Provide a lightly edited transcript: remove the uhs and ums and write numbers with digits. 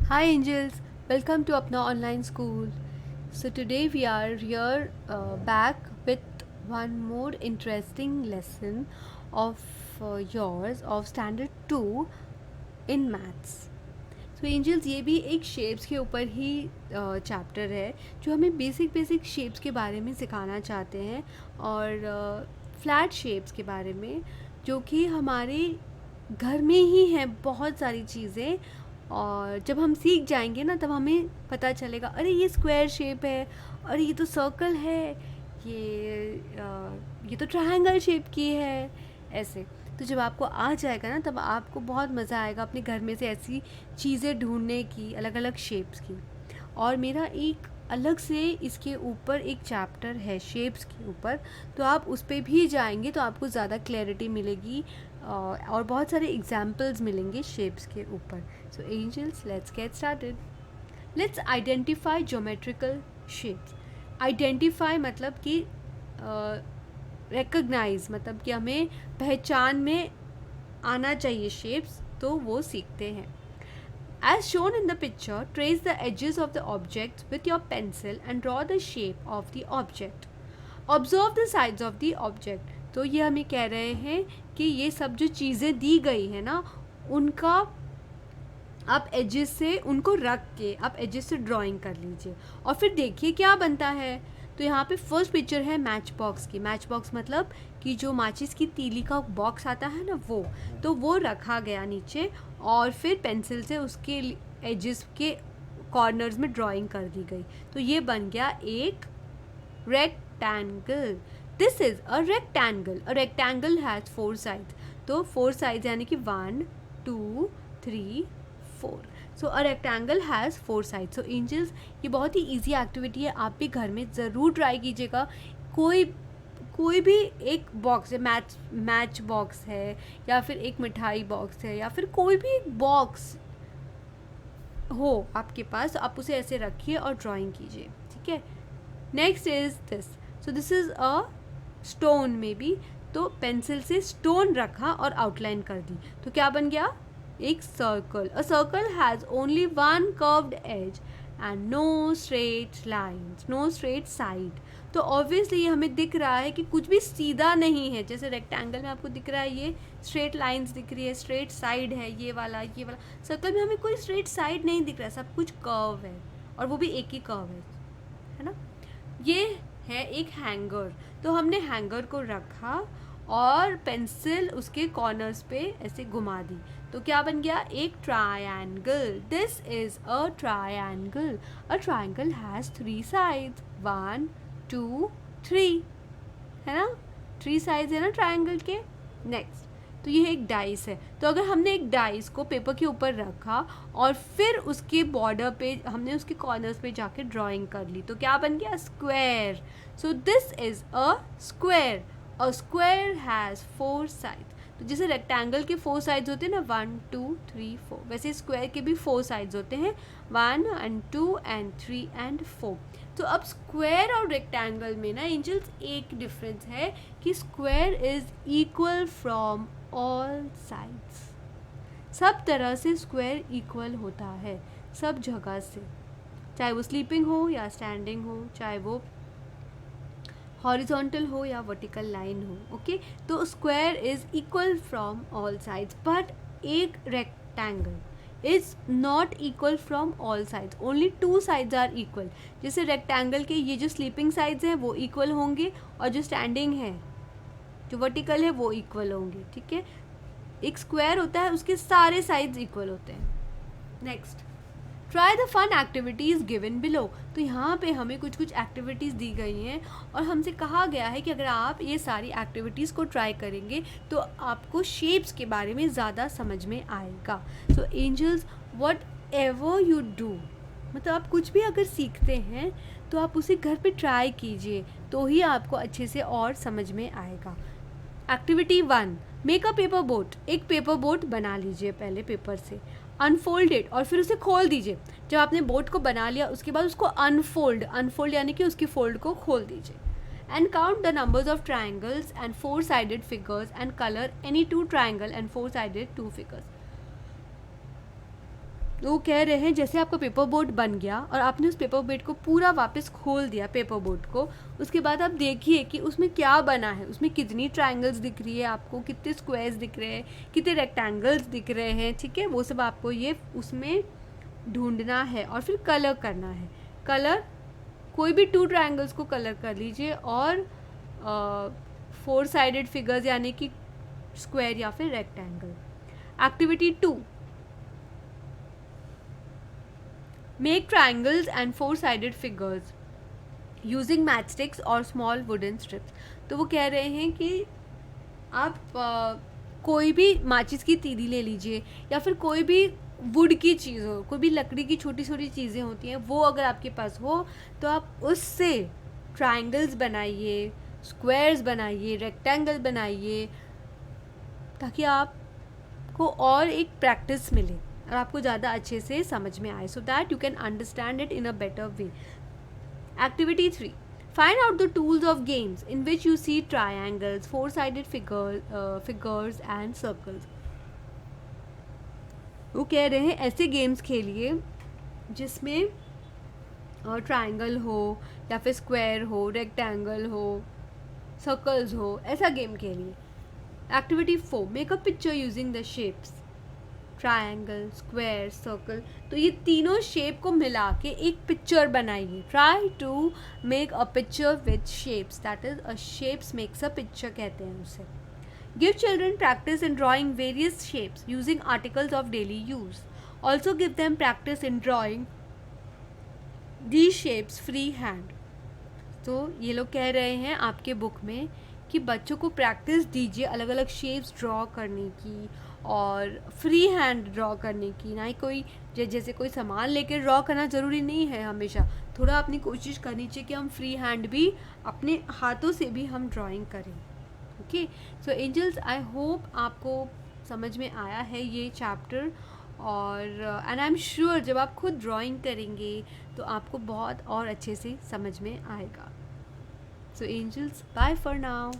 Hi angels, welcome to Apna Online School. So today we are here back with one more interesting lesson of yours of standard 2 in maths. तो angels ये भी एक shapes के ऊपर ही chapter है जो हमें बेसिक शेप्स के बारे में सिखाना चाहते हैं और फ्लैट शेप्स के बारे में जो कि हमारे घर में ही हैं बहुत सारी चीज़ें। और जब हम सीख जाएंगे ना तब हमें पता चलेगा अरे ये स्क्वायर शेप है, अरे ये तो सर्कल है, ये तो ट्रायंगल शेप की है। ऐसे तो जब आपको आ जाएगा ना तब आपको बहुत मज़ा आएगा अपने घर में से ऐसी चीज़ें ढूंढने की, अलग अलग शेप्स की। और मेरा एक अलग से इसके ऊपर एक चैप्टर है शेप्स के ऊपर, तो आप उस पर भी जाएंगे तो आपको ज़्यादा क्लैरिटी मिलेगी और बहुत सारे एग्जाम्पल्स मिलेंगे शेप्स के ऊपर। So angels, let's get started. Let's identify geometrical shapes. Identify मतलब कि रिकग्नाइज, मतलब कि हमें पहचान में आना चाहिए शेप्स, तो वो सीखते हैं। As shown in the picture, trace the edges of the objects with your pencil and draw the shape of the object. Observe the sides of the object. तो ये हमें कह रहे हैं कि ये सब जो चीज़ें दी गई है ना, उनका आप एजेस से उनको रख के आप एजेस से ड्राइंग कर लीजिए और फिर देखिए क्या बनता है। तो यहाँ पे फर्स्ट पिक्चर है मैच बॉक्स की। मैच बॉक्स मतलब कि जो माचिस की तीली का बॉक्स आता है ना, वो रखा गया नीचे और फिर पेंसिल से उसके एजेस के कॉर्नर्स में ड्राइंग कर दी गई। तो ये बन गया एक rectangle. This is a rectangle. A rectangle has 4 sides. तो 4 साइड्स यानी कि 1 2 3 4। So a rectangle has 4 sides. So angels, ये बहुत ही ईजी एक्टिविटी है, आप भी घर में ज़रूर ट्राई कीजिएगा। कोई भी एक बॉक्स है, मैच बॉक्स है या फिर एक मिठाई बॉक्स है या फिर कोई भी एक बॉक्स हो आपके पास, तो आप उसे ऐसे रखिए और ड्राइंग कीजिए, ठीक है। Next is this. So this is a stone में बी। तो पेंसिल से स्टोन रखा और आउटलाइन कर दी, तो क्या बन गया? एक circle. A circle has only one curved edge and no straight lines, no straight side. तो ऑब्वियसली ये हमें दिख रहा है कि कुछ भी सीधा नहीं है। जैसे रेक्टेंगल में आपको दिख रहा है ये स्ट्रेट लाइन्स दिख रही है, स्ट्रेट साइड है, ये वाला। सर्कल में हमें कोई स्ट्रेट साइड नहीं दिख रहा है, सब कुछ कर्व है और वो भी एक ही कर्व है ना। ये है एक हैंगर। तो हमने हैंगर को रखा और पेंसिल उसके कॉर्नर्स पे ऐसे घुमा दी, तो क्या बन गया? एक triangle. This is a triangle. A triangle has 3 sides, 1 2 3, है ना। 3 साइड्स है ना ट्रायंगल के। नेक्स्ट, तो ये एक डाइस है। तो अगर हमने एक डाइस को पेपर के ऊपर रखा और फिर उसके बॉर्डर पे हमने उसके कॉर्नर्स पे जाके ड्राइंग कर ली, तो क्या बन गया? Square. So this is a square. A square has 4 sides. तो जैसे रेक्टेंगल के 4 साइड्स होते हैं ना, 1 2 3 4, वैसे स्क्वायर के भी 4 साइड्स होते हैं, 1 and 2 and 3 and 4। तो अब स्क्वायर और रेक्टेंगल में ना एंजल्स एक डिफरेंस है कि square is equal from all sides. सब तरह से स्क्वायर इक्वल होता है, सब जगह से, चाहे वो स्लीपिंग हो या स्टैंडिंग हो, चाहे वो हॉरिजॉन्टल हो या वर्टिकल लाइन हो। ओके, तो square is equal from all sides, but एक rectangle is not equal from all sides. Only 2 sides are equal. जैसे रेक्टेंगल के ये जो स्लीपिंग साइड्स हैं वो इक्वल होंगे और जो स्टैंडिंग है, जो वर्टिकल है, वो इक्वल होंगे, ठीक है। एक स्क्वायर होता है उसके सारे साइड्स इक्वल होते हैं। Next, try the fun activities given below. तो यहाँ पे हमें कुछ एक्टिविटीज़ दी गई हैं और हमसे कहा गया है कि अगर आप ये सारी एक्टिविटीज़ को ट्राई करेंगे तो आपको शेप्स के बारे में ज़्यादा समझ में आएगा। So angels, whatever you do, मतलब आप कुछ भी अगर सीखते हैं तो आप उसे घर पे ट्राई कीजिए, तो ही आपको अच्छे से और समझ में आएगा। Activity 1, make a paper boat. एक पेपर बोट बना लीजिए पहले पेपर से, अनफोल्ड इट, और फिर उसे खोल दीजिए। जब आपने बोट को बना लिया उसके बाद उसको अनफोल्ड यानी कि उसकी फोल्ड को खोल दीजिए। And count the numbers of triangles and 4 sided figures and colour any 2 triangle and 4 sided 2 figures. वो कह रहे हैं जैसे आपका पेपर बोट बन गया और आपने उस पेपर बोट को पूरा वापस खोल दिया पेपर बोट को, उसके बाद आप देखिए कि उसमें क्या बना है, उसमें कितनी ट्रायंगल्स दिख रही है आपको, कितने स्क्वायर्स दिख रहे हैं, कितने रेक्टेंगल्स दिख रहे हैं, ठीक है, वो सब आपको ये उसमें ढूंढना है और फिर कलर करना है। कलर कोई भी 2 ट्रायंगल्स को कलर कर लीजिए और 4 साइडेड फिगर्स यानी कि स्क्वायर या फिर rectangle. Activity 2, make triangles and 4 sided figures using matchsticks और स्मॉल वुडन स्ट्रिप्स। तो वो कह रहे हैं कि आप कोई भी माचिस की तीली ले लीजिए या फिर कोई भी वुड की चीज़ हो, कोई भी लकड़ी की छोटी छोटी चीज़ें होती हैं, वो अगर आपके पास हो तो आप उससे ट्रायंगल्स बनाइए, स्क्वायर्स बनाइए, रेक्टेंगल बनाइए, ताकि आपको और एक प्रैक्टिस मिले और आपको ज़्यादा अच्छे से समझ में आए, so that you can understand it in a better way. Activity 3. Find out the tools of games in which you see triangles, four-sided figures and circles. वो कह रहे हैं ऐसे गेम्स खेलिए जिसमें ट्रायंगल हो या फिर स्क्वायर हो, रेक्टेंगल हो, सर्कल्स हो, ऐसा गेम खेलिए। Activity 4. Make a picture using the shapes triangle, square, circle. तो ये तीनों शेप को मिला के एक पिक्चर बनाइए। Try to make a picture with shapes, that is a shapes makes a picture कहते हैं उसे। Give children practice in drawing various shapes using articles of daily use. Also give them practice in drawing the shapes free hand. तो ये लोग कह रहे हैं आपके बुक में कि बच्चों को प्रैक्टिस दीजिए अलग अलग शेप्स ड्रॉ करने की और फ्री हैंड ड्रॉ करने की, ना ही कोई जैसे कोई सामान लेकर ड्रॉ करना ज़रूरी नहीं है हमेशा, थोड़ा अपनी कोशिश करनी चाहिए कि हम फ्री हैंड भी अपने हाथों से भी हम ड्राइंग करें। Okay, so angels, I hope आपको समझ में आया है ये चैप्टर, और एंड आई एम श्योर जब आप खुद ड्राइंग करेंगे तो आपको बहुत और अच्छे से समझ में आएगा। So angels, bye for now.